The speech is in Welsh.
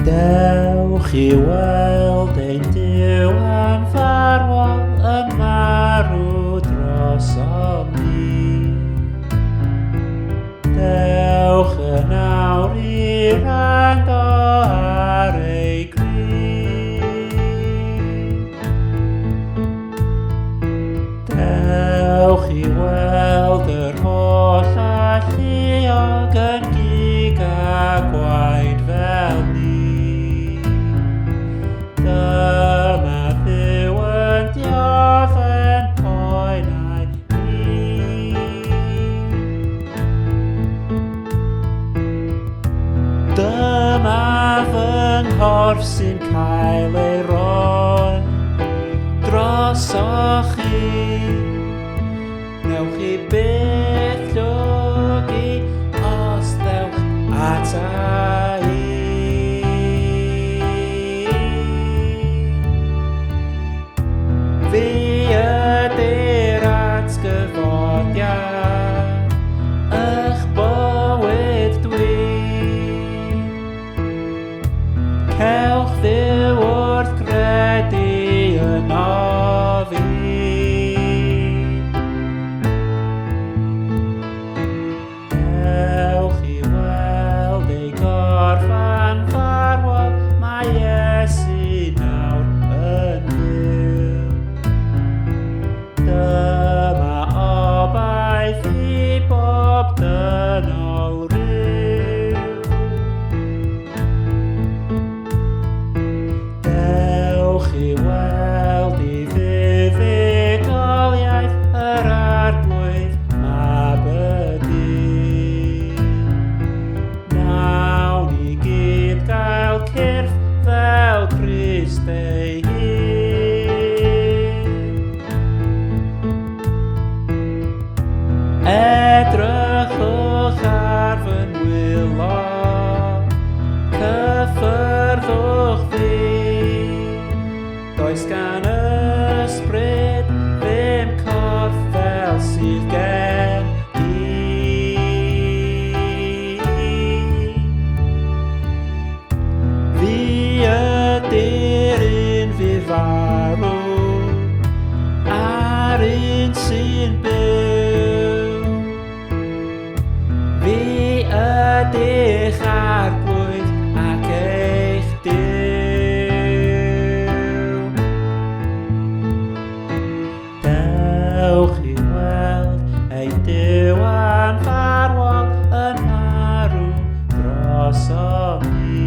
Dewch I weld ein Duw yn farwol yn marw drosom ni. Dewch yn awr I rando ar ei gryd. Dewch I weld yr holl alluog yn gig a gwaed fel ni. Dyma Dduw yn diofen poenau ni. Dyma fy nghorff sy'n cael ei roi drosoch chi. Newch I byth llwgu os dewch ata I. Fi ydy'r atgyfodiad, eich bywyd dwi. Cewch Dduw wrth gredu yno fi. Dewch I weld ei gorffan farwol, mae Iesu nawr yn fyw. Dyma obaith I bob dynol ryw. Dewch I weld I fuddugoliaeth yr arglwydd Aberdeen. Nawn ni gyd gael cyrff fel Crist ei hun. Edrychwch ar fy nwylo, cyffyrddwch fi. Does gan ysbryd ddim corff fel sydd gen I. Fi ydy'r un fu farw, a'r un sy'n byw. Fi ydych arglwydd ac eich Duw. Dewch I weld ein Duw yn farwol yn marw drosom ni.